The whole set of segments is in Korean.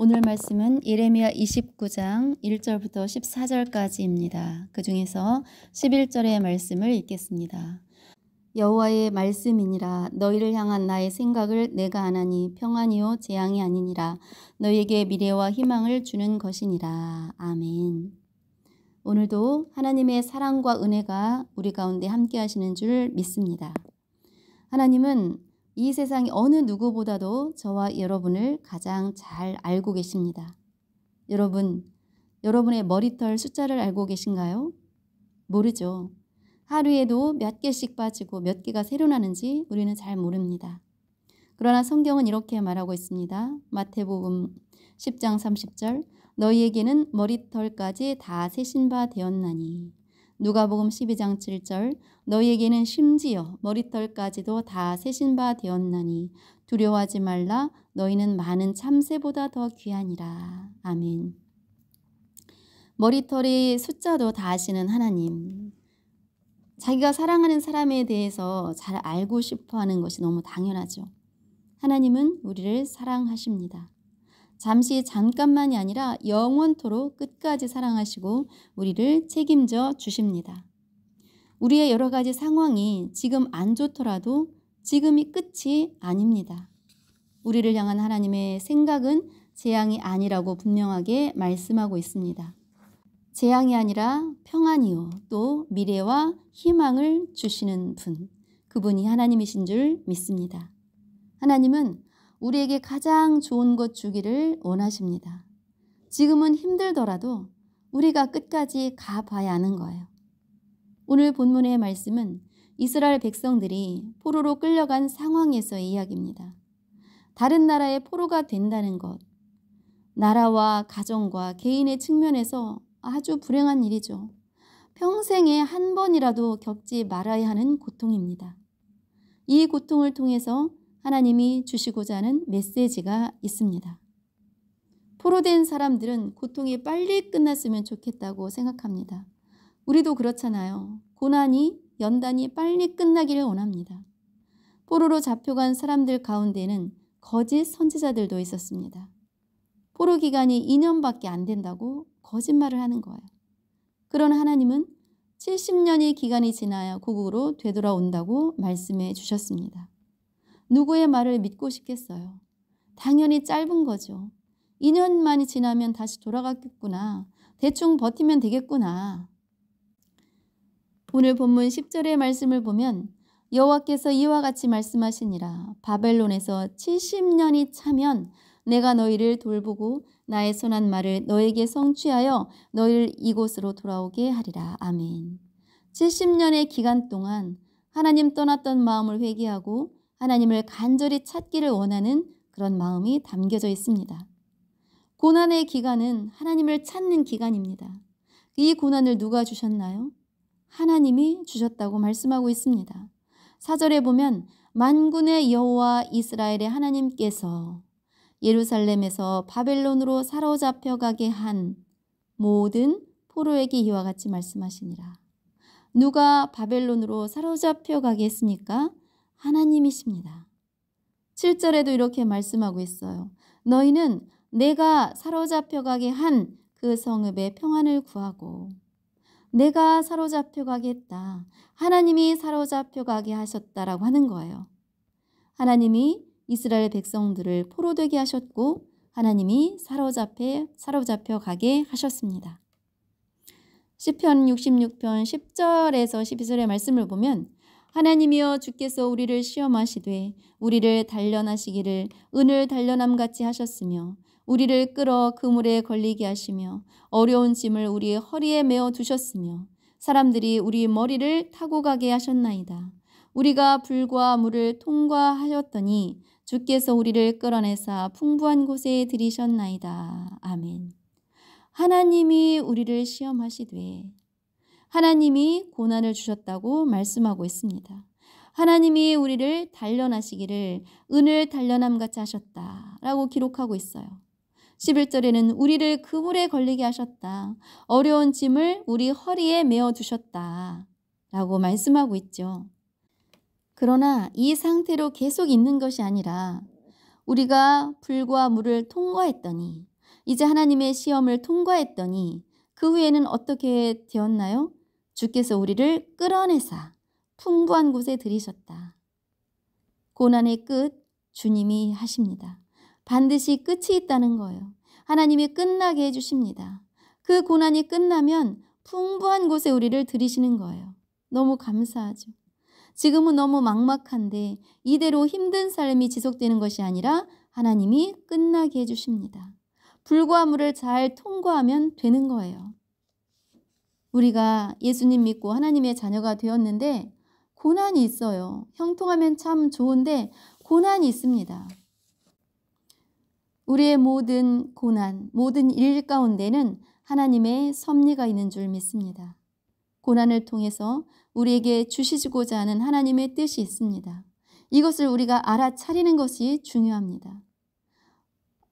오늘 말씀은 예레미야 29장 1절부터 14절까지입니다. 그 중에서 11절의 말씀을 읽겠습니다. 여호와의 말씀이니라. 너희를 향한 나의 생각을 내가 아나니 평안이요 재앙이 아니니라. 너희에게 미래와 희망을 주는 것이니라. 아멘. 오늘도 하나님의 사랑과 은혜가 우리 가운데 함께 하시는 줄 믿습니다. 하나님은 이 세상 어느 누구보다도 저와 여러분을 가장 잘 알고 계십니다. 여러분의 머리털 숫자를 알고 계신가요? 모르죠. 하루에도 몇 개씩 빠지고 몇 개가 새로 나는지 우리는 잘 모릅니다. 그러나 성경은 이렇게 말하고 있습니다. 마태복음 10장 30절 너희에게는 머리털까지 다 세신 바 되었나니. 누가복음 12장 7절 너희에게는 심지어 머리털까지도 다 세신 바 되었나니 두려워하지 말라. 너희는 많은 참새보다 더 귀하니라. 아멘. 머리털의 숫자도 다 아시는 하나님. 자기가 사랑하는 사람에 대해서 잘 알고 싶어하는 것이 너무 당연하죠. 하나님은 우리를 사랑하십니다. 잠깐만이 아니라 영원토록 끝까지 사랑하시고 우리를 책임져 주십니다. 우리의 여러 가지 상황이 지금 안 좋더라도 지금이 끝이 아닙니다. 우리를 향한 하나님의 생각은 재앙이 아니라고 분명하게 말씀하고 있습니다. 재앙이 아니라 평안이요 또 미래와 희망을 주시는 분, 그분이 하나님이신 줄 믿습니다. 하나님은 우리에게 가장 좋은 것 주기를 원하십니다. 지금은 힘들더라도 우리가 끝까지 가봐야 하는 거예요. 오늘 본문의 말씀은 이스라엘 백성들이 포로로 끌려간 상황에서의 이야기입니다. 다른 나라의 포로가 된다는 것, 나라와 가정과 개인의 측면에서 아주 불행한 일이죠. 평생에 한 번이라도 겪지 말아야 하는 고통입니다. 이 고통을 통해서 하나님이 주시고자 하는 메시지가 있습니다. 포로된 사람들은 고통이 빨리 끝났으면 좋겠다고 생각합니다. 우리도 그렇잖아요. 고난이, 연단이 빨리 끝나기를 원합니다. 포로로 잡혀간 사람들 가운데는 거짓 선지자들도 있었습니다. 포로 기간이 2년밖에 안 된다고 거짓말을 하는 거예요. 그러나 하나님은 70년의 기간이 지나야 고국으로 되돌아온다고 말씀해 주셨습니다. 누구의 말을 믿고 싶겠어요? 당연히 짧은 거죠. 2년만이 지나면 다시 돌아가겠구나. 대충 버티면 되겠구나. 오늘 본문 10절의 말씀을 보면 여호와께서 이와 같이 말씀하시니라. 바벨론에서 70년이 차면 내가 너희를 돌보고 나의 선한 말을 너에게 성취하여 너희를 이곳으로 돌아오게 하리라. 아멘. 70년의 기간 동안 하나님 떠났던 마음을 회개하고 하나님을 간절히 찾기를 원하는 그런 마음이 담겨져 있습니다. 고난의 기간은 하나님을 찾는 기간입니다. 이 고난을 누가 주셨나요? 하나님이 주셨다고 말씀하고 있습니다. 4절에 보면 만군의 여호와 이스라엘의 하나님께서 예루살렘에서 바벨론으로 사로잡혀 가게 한 모든 포로에게 이와 같이 말씀하시니라. 누가 바벨론으로 사로잡혀 가게 했습니까? 하나님이십니다. 7절에도 이렇게 말씀하고 있어요. 너희는 내가 사로잡혀 가게 한 그 성읍의 평안을 구하고. 내가 사로잡혀 가게 했다. 하나님이 사로잡혀 가게 하셨다라고 하는 거예요. 하나님이 이스라엘 백성들을 포로되게 하셨고 하나님이 사로잡혀 가게 하셨습니다. 시편 66편 10절에서 12절의 말씀을 보면 하나님이여 주께서 우리를 시험하시되 우리를 단련하시기를 은을 단련함같이 하셨으며 우리를 끌어 그물에 걸리게 하시며 어려운 짐을 우리의 허리에 메어 두셨으며 사람들이 우리 머리를 타고 가게 하셨나이다. 우리가 불과 물을 통과하였더니 주께서 우리를 끌어내사 풍부한 곳에 들이셨나이다. 아멘. 하나님이 우리를 시험하시되 하나님이 고난을 주셨다고 말씀하고 있습니다. 하나님이 우리를 단련하시기를 은을 단련함같이 하셨다라고 기록하고 있어요. 11절에는 우리를 그물에 걸리게 하셨다. 어려운 짐을 우리 허리에 메어 두셨다라고 말씀하고 있죠. 그러나 이 상태로 계속 있는 것이 아니라 우리가 불과 물을 통과했더니 이제 하나님의 시험을 통과했더니 그 후에는 어떻게 되었나요? 주께서 우리를 끌어내사 풍부한 곳에 들이셨다. 고난의 끝 주님이 하십니다. 반드시 끝이 있다는 거예요. 하나님이 끝나게 해주십니다. 그 고난이 끝나면 풍부한 곳에 우리를 들이시는 거예요. 너무 감사하죠. 지금은 너무 막막한데 이대로 힘든 삶이 지속되는 것이 아니라 하나님이 끝나게 해주십니다. 불과 물을 잘 통과하면 되는 거예요. 우리가 예수님 믿고 하나님의 자녀가 되었는데 고난이 있어요. 형통하면 참 좋은데 고난이 있습니다. 우리의 모든 고난, 모든 일 가운데는 하나님의 섭리가 있는 줄 믿습니다. 고난을 통해서 우리에게 주시고자 하는 하나님의 뜻이 있습니다. 이것을 우리가 알아차리는 것이 중요합니다.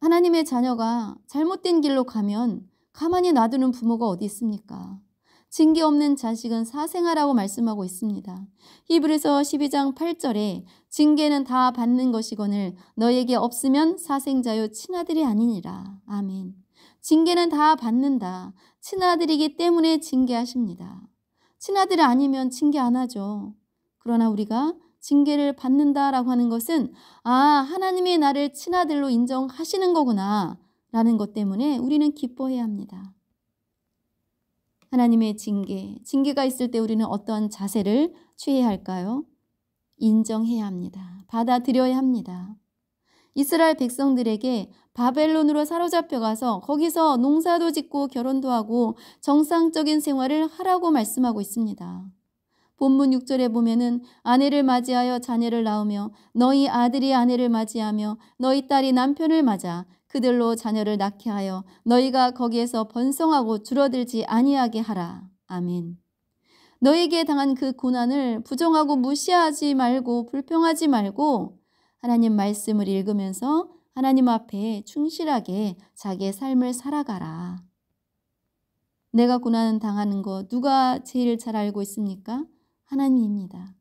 하나님의 자녀가 잘못된 길로 가면 가만히 놔두는 부모가 어디 있습니까? 징계 없는 자식은 사생아라고 말씀하고 있습니다. 히브리서 12장 8절에 징계는 다 받는 것이거늘 너에게 없으면 사생자요 친아들이 아니니라. 아멘. 징계는 다 받는다. 친아들이기 때문에 징계하십니다. 친아들 아니면 징계 안 하죠. 그러나 우리가 징계를 받는다라고 하는 것은 하나님이 나를 친아들로 인정하시는 거구나 라는 것 때문에 우리는 기뻐해야 합니다. 하나님의 징계가 있을 때 우리는 어떤 자세를 취해야 할까요? 인정해야 합니다. 받아들여야 합니다. 이스라엘 백성들에게 바벨론으로 사로잡혀 가서 거기서 농사도 짓고 결혼도 하고 정상적인 생활을 하라고 말씀하고 있습니다. 본문 6절에 보면은 아내를 맞이하여 자녀를 낳으며 너희 아들이 아내를 맞이하며 너희 딸이 남편을 맞아 그들로 자녀를 낳게 하여 너희가 거기에서 번성하고 줄어들지 아니하게 하라. 아멘. 너에게 당한 그 고난을 부정하고 무시하지 말고 불평하지 말고 하나님 말씀을 읽으면서 하나님 앞에 충실하게 자기의 삶을 살아가라. 내가 고난 당하는 거 누가 제일 잘 알고 있습니까? 하나님입니다.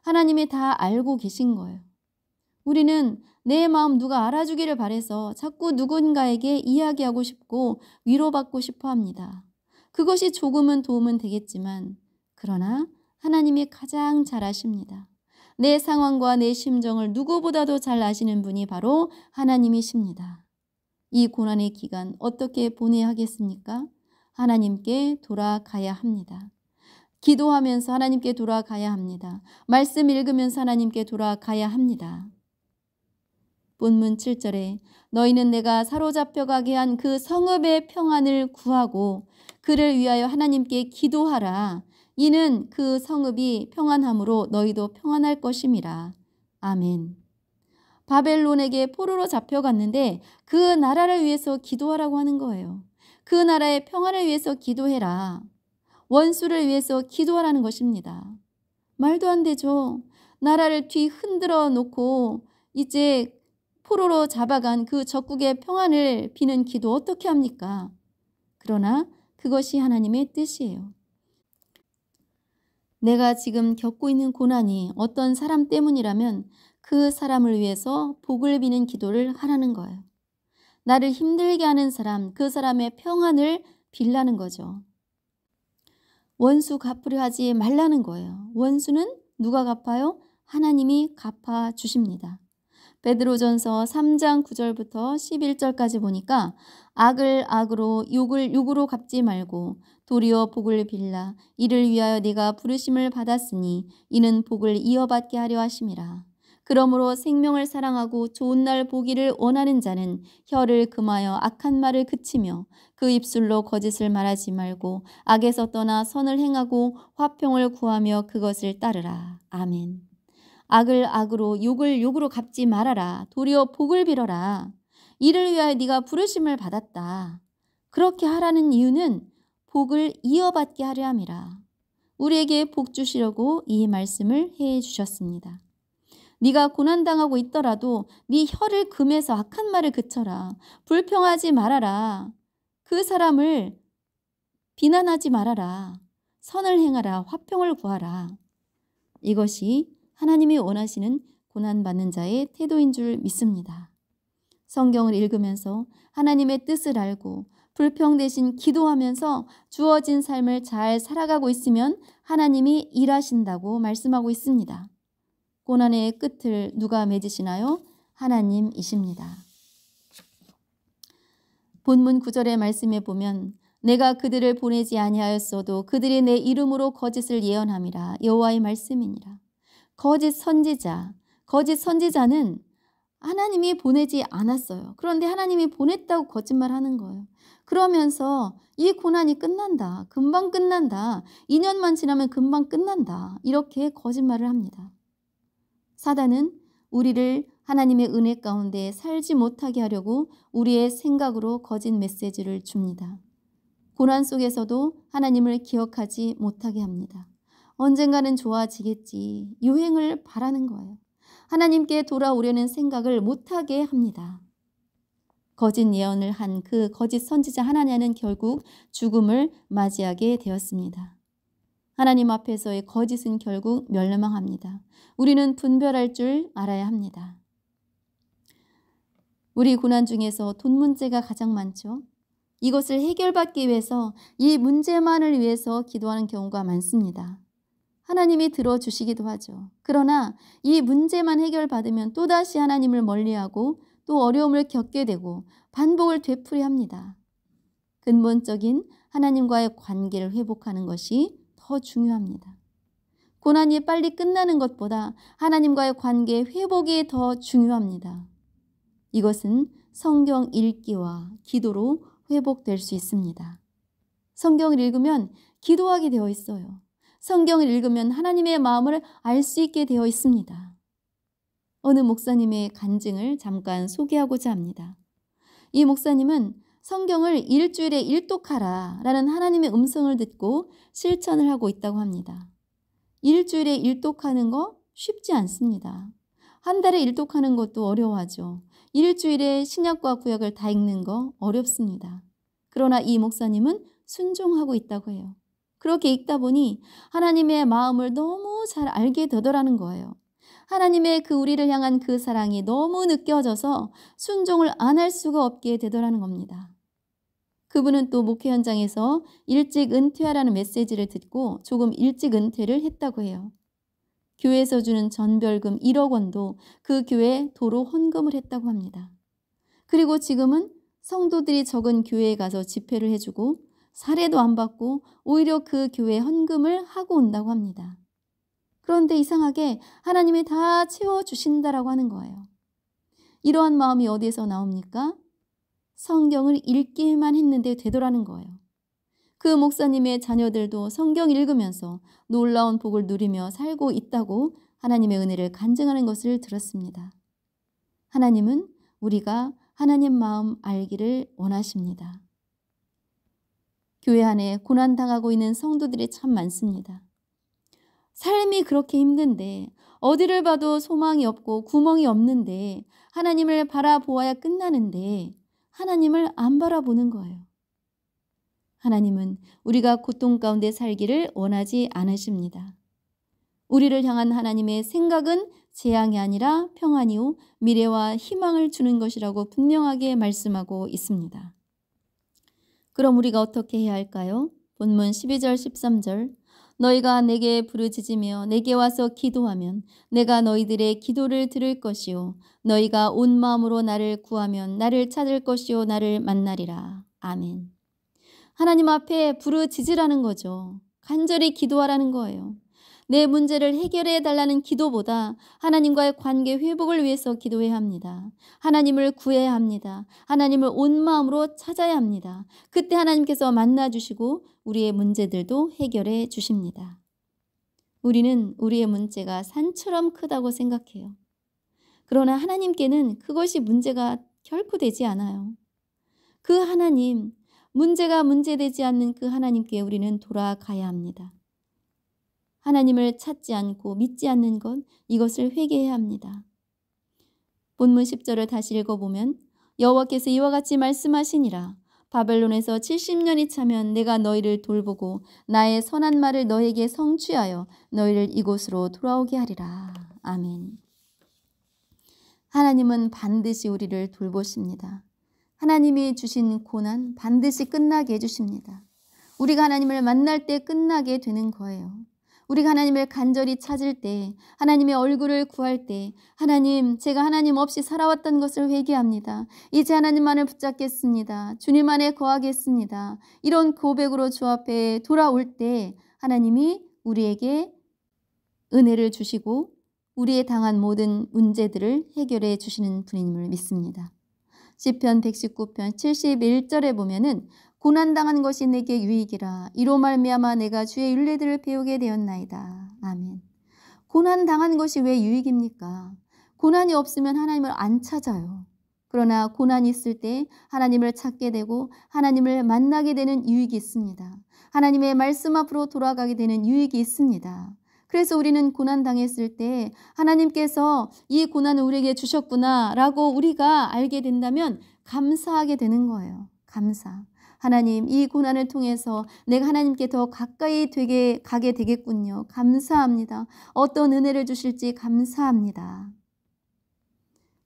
하나님이 다 알고 계신 거예요. 우리는 내 마음 누가 알아주기를 바라서 자꾸 누군가에게 이야기하고 싶고 위로받고 싶어 합니다. 그것이 조금은 도움은 되겠지만 그러나 하나님이 가장 잘 아십니다. 내 상황과 내 심정을 누구보다도 잘 아시는 분이 바로 하나님이십니다. 이 고난의 기간 어떻게 보내야 하겠습니까? 하나님께 돌아가야 합니다. 기도하면서 하나님께 돌아가야 합니다. 말씀 읽으면서 하나님께 돌아가야 합니다. 본문 7절에 너희는 내가 사로잡혀 가게 한 그 성읍의 평안을 구하고 그를 위하여 하나님께 기도하라. 이는 그 성읍이 평안함으로 너희도 평안할 것임이라. 아멘. 바벨론에게 포로로 잡혀갔는데 그 나라를 위해서 기도하라고 하는 거예요. 그 나라의 평안을 위해서 기도해라. 원수를 위해서 기도하라는 것입니다. 말도 안 되죠. 나라를 뒤 흔들어 놓고 이제 포로로 잡아간 그 적국의 평안을 비는 기도 어떻게 합니까? 그러나 그것이 하나님의 뜻이에요. 내가 지금 겪고 있는 고난이 어떤 사람 때문이라면 그 사람을 위해서 복을 비는 기도를 하라는 거예요. 나를 힘들게 하는 사람, 그 사람의 평안을 빌라는 거죠. 원수 갚으려 하지 말라는 거예요. 원수는 누가 갚아요? 하나님이 갚아 주십니다. 베드로전서 3장 9절부터 11절까지 보니까 악을 악으로 욕을 욕으로 갚지 말고 도리어 복을 빌라 이를 위하여 네가 부르심을 받았으니 이는 복을 이어받게 하려 하심이라. 그러므로 생명을 사랑하고 좋은 날 보기를 원하는 자는 혀를 금하여 악한 말을 그치며 그 입술로 거짓을 말하지 말고 악에서 떠나 선을 행하고 화평을 구하며 그것을 따르라. 아멘. 악을 악으로 욕을 욕으로 갚지 말아라. 도리어 복을 빌어라. 이를 위하여 네가 부르심을 받았다. 그렇게 하라는 이유는 복을 이어받게 하려 함이라. 우리에게 복 주시려고 이 말씀을 해 주셨습니다. 네가 고난당하고 있더라도 네 혀를 금해서 악한 말을 그쳐라. 불평하지 말아라. 그 사람을 비난하지 말아라. 선을 행하라. 화평을 구하라. 이것이 하나님이 원하시는 고난받는 자의 태도인 줄 믿습니다. 성경을 읽으면서 하나님의 뜻을 알고 불평 대신 기도하면서 주어진 삶을 잘 살아가고 있으면 하나님이 일하신다고 말씀하고 있습니다. 고난의 끝을 누가 맺으시나요? 하나님이십니다. 본문 9절의 말씀에 보면 내가 그들을 보내지 아니하였어도 그들이 내 이름으로 거짓을 예언함이라 여호와의 말씀이니라. 거짓 선지자는 하나님이 보내지 않았어요. 그런데 하나님이 보냈다고 거짓말하는 거예요. 그러면서 이 고난이 끝난다. 금방 끝난다. 2년만 지나면 금방 끝난다. 이렇게 거짓말을 합니다. 사단은 우리를 하나님의 은혜 가운데 살지 못하게 하려고 우리의 생각으로 거짓 메시지를 줍니다. 고난 속에서도 하나님을 기억하지 못하게 합니다. 언젠가는 좋아지겠지. 유행을 바라는 거예요. 하나님께 돌아오려는 생각을 못하게 합니다. 거짓 예언을 한 그 거짓 선지자 하나냐는 결국 죽음을 맞이하게 되었습니다. 하나님 앞에서의 거짓은 결국 멸망합니다. 우리는 분별할 줄 알아야 합니다. 우리 고난 중에서 돈 문제가 가장 많죠. 이것을 해결받기 위해서 이 문제만을 위해서 기도하는 경우가 많습니다. 하나님이 들어주시기도 하죠. 그러나 이 문제만 해결받으면 또다시 하나님을 멀리하고 또 어려움을 겪게 되고 반복을 되풀이합니다. 근본적인 하나님과의 관계를 회복하는 것이 더 중요합니다. 고난이 빨리 끝나는 것보다 하나님과의 관계 회복이 더 중요합니다. 이것은 성경 읽기와 기도로 회복될 수 있습니다. 성경을 읽으면 기도하게 되어 있어요. 성경을 읽으면 하나님의 마음을 알 수 있게 되어 있습니다. 어느 목사님의 간증을 잠깐 소개하고자 합니다. 이 목사님은 성경을 일주일에 일독하라 라는 하나님의 음성을 듣고 실천을 하고 있다고 합니다. 일주일에 일독하는 거 쉽지 않습니다. 한 달에 일독하는 것도 어려워하죠. 일주일에 신약과 구약을 다 읽는 거 어렵습니다. 그러나 이 목사님은 순종하고 있다고 해요. 그렇게 읽다 보니 하나님의 마음을 너무 잘 알게 되더라는 거예요. 하나님의 그 우리를 향한 그 사랑이 너무 느껴져서 순종을 안 할 수가 없게 되더라는 겁니다. 그분은 또 목회 현장에서 일찍 은퇴하라는 메시지를 듣고 조금 일찍 은퇴를 했다고 해요. 교회에서 주는 전별금 1억 원도 그 교회에 도로 헌금을 했다고 합니다. 그리고 지금은 성도들이 적은 교회에 가서 집회를 해주고 사례도 안 받고 오히려 그 교회에 헌금을 하고 온다고 합니다. 그런데 이상하게 하나님이 다 채워주신다라고 하는 거예요. 이러한 마음이 어디에서 나옵니까? 성경을 읽기만 했는데 되더라는 거예요. 그 목사님의 자녀들도 성경 읽으면서 놀라운 복을 누리며 살고 있다고 하나님의 은혜를 간증하는 것을 들었습니다. 하나님은 우리가 하나님 마음 알기를 원하십니다. 교회 안에 고난당하고 있는 성도들이 참 많습니다. 삶이 그렇게 힘든데 어디를 봐도 소망이 없고 구멍이 없는데 하나님을 바라보아야 끝나는데 하나님을 안 바라보는 거예요. 하나님은 우리가 고통 가운데 살기를 원하지 않으십니다. 우리를 향한 하나님의 생각은 재앙이 아니라 평안이요 미래와 희망을 주는 것이라고 분명하게 말씀하고 있습니다. 그럼 우리가 어떻게 해야 할까요? 본문 12절 13절 너희가 내게 부르짖으며 내게 와서 기도하면 내가 너희들의 기도를 들을 것이요 너희가 온 마음으로 나를 구하면 나를 찾을 것이요 나를 만나리라. 아멘. 하나님 앞에 부르짖으라는 거죠. 간절히 기도하라는 거예요. 내 문제를 해결해 달라는 기도보다 하나님과의 관계 회복을 위해서 기도해야 합니다. 하나님을 구해야 합니다. 하나님을 온 마음으로 찾아야 합니다. 그때 하나님께서 만나주시고 우리의 문제들도 해결해 주십니다. 우리는 우리의 문제가 산처럼 크다고 생각해요. 그러나 하나님께는 그것이 문제가 결코 되지 않아요. 그 하나님, 문제가 문제되지 않는 그 하나님께 우리는 돌아가야 합니다. 하나님을 찾지 않고 믿지 않는 것, 이것을 회개해야 합니다. 본문 10절을 다시 읽어보면 여호와께서 이와 같이 말씀하시니라. 바벨론에서 70년이 차면 내가 너희를 돌보고 나의 선한 말을 너에게 성취하여 너희를 이곳으로 돌아오게 하리라. 아멘. 하나님은 반드시 우리를 돌보십니다. 하나님이 주신 고난 반드시 끝나게 해주십니다. 우리가 하나님을 만날 때 끝나게 되는 거예요. 우리가 하나님을 간절히 찾을 때, 하나님의 얼굴을 구할 때, 하나님, 제가 하나님 없이 살아왔던 것을 회개합니다. 이제 하나님만을 붙잡겠습니다. 주님 안에 거하겠습니다. 이런 고백으로 주 앞에 돌아올 때 하나님이 우리에게 은혜를 주시고 우리의 당한 모든 문제들을 해결해 주시는 분임을 믿습니다. 시편 119편 71절에 보면은 고난당한 것이 내게 유익이라 이로 말미암아 내가 주의 율례들을 배우게 되었나이다. 아멘. 고난당한 것이 왜 유익입니까? 고난이 없으면 하나님을 안 찾아요. 그러나 고난이 있을 때 하나님을 찾게 되고 하나님을 만나게 되는 유익이 있습니다. 하나님의 말씀 앞으로 돌아가게 되는 유익이 있습니다. 그래서 우리는 고난당했을 때 하나님께서 이 고난을 우리에게 주셨구나 라고 우리가 알게 된다면 감사하게 되는 거예요. 감사. 하나님, 이 고난을 통해서 내가 하나님께 더 가까이 가게 되겠군요. 감사합니다. 어떤 은혜를 주실지 감사합니다.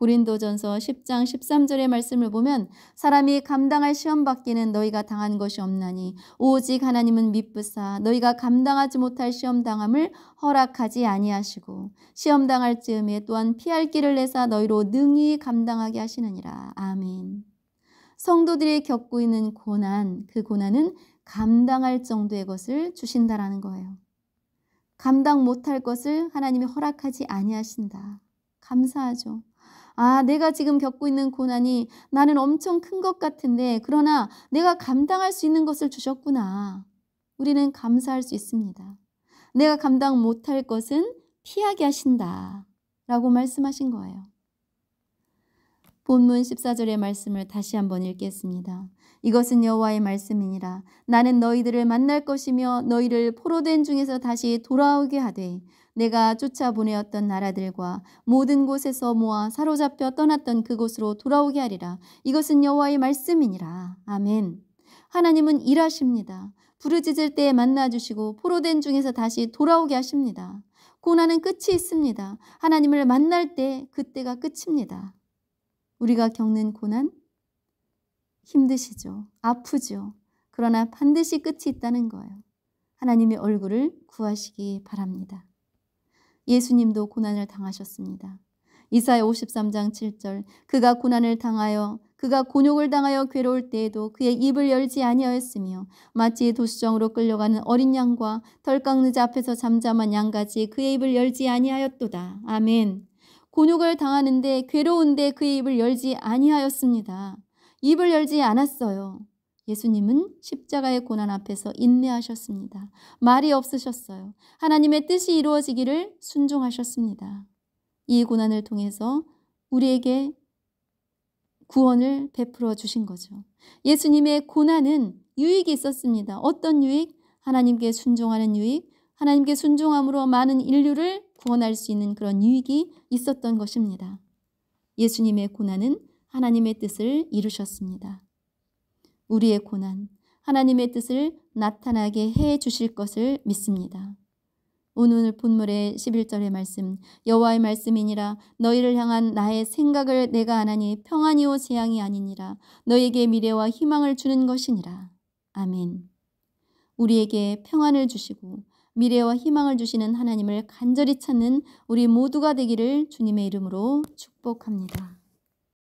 고린도전서 10장 13절의 말씀을 보면 사람이 감당할 시험 받기는 너희가 당한 것이 없나니 오직 하나님은 미쁘사 너희가 감당하지 못할 시험 당함을 허락하지 아니하시고 시험 당할 즈음에 또한 피할 길을 내사 너희로 능히 감당하게 하시느니라. 아멘. 성도들이 겪고 있는 고난, 그 고난은 감당할 정도의 것을 주신다라는 거예요. 감당 못할 것을 하나님이 허락하지 아니하신다. 감사하죠. 아, 내가 지금 겪고 있는 고난이 나는 엄청 큰 것 같은데 그러나 내가 감당할 수 있는 것을 주셨구나. 우리는 감사할 수 있습니다. 내가 감당 못할 것은 피하게 하신다 라고 말씀하신 거예요. 본문 14절의 말씀을 다시 한번 읽겠습니다. 이것은 여호와의 말씀이니라. 나는 너희들을 만날 것이며 너희를 포로된 중에서 다시 돌아오게 하되 내가 쫓아보내었던 나라들과 모든 곳에서 모아 사로잡혀 떠났던 그곳으로 돌아오게 하리라. 이것은 여호와의 말씀이니라. 아멘. 하나님은 일하십니다. 부르짖을 때에 만나주시고 포로된 중에서 다시 돌아오게 하십니다. 고난은 끝이 있습니다. 하나님을 만날 때 그때가 끝입니다. 우리가 겪는 고난 힘드시죠. 아프죠. 그러나 반드시 끝이 있다는 거예요. 하나님의 얼굴을 구하시기 바랍니다. 예수님도 고난을 당하셨습니다. 이사야 53장 7절 그가 고난을 당하여 그가 곤욕을 당하여 괴로울 때에도 그의 입을 열지 아니하였으며 마치 도수정으로 끌려가는 어린 양과 덜깎느지 앞에서 잠잠한 양같이 그의 입을 열지 아니하였도다. 아멘. 곤욕을 당하는데 괴로운데 그의 입을 열지 아니하였습니다. 입을 열지 않았어요. 예수님은 십자가의 고난 앞에서 인내하셨습니다. 말이 없으셨어요. 하나님의 뜻이 이루어지기를 순종하셨습니다. 이 고난을 통해서 우리에게 구원을 베풀어 주신 거죠. 예수님의 고난은 유익이 있었습니다. 어떤 유익? 하나님께 순종하는 유익, 하나님께 순종함으로 많은 인류를 구원할 수 있는 그런 유익이 있었던 것입니다. 예수님의 고난은 하나님의 뜻을 이루셨습니다. 우리의 고난, 하나님의 뜻을 나타나게 해 주실 것을 믿습니다. 오늘 본문의 11절의 말씀, 여호와의 말씀이니라. 너희를 향한 나의 생각을 내가 아나니 평안이요 재앙이 아니니라. 너희에게 미래와 희망을 주는 것이니라. 아멘. 우리에게 평안을 주시고 미래와 희망을 주시는 하나님을 간절히 찾는 우리 모두가 되기를 주님의 이름으로 축복합니다.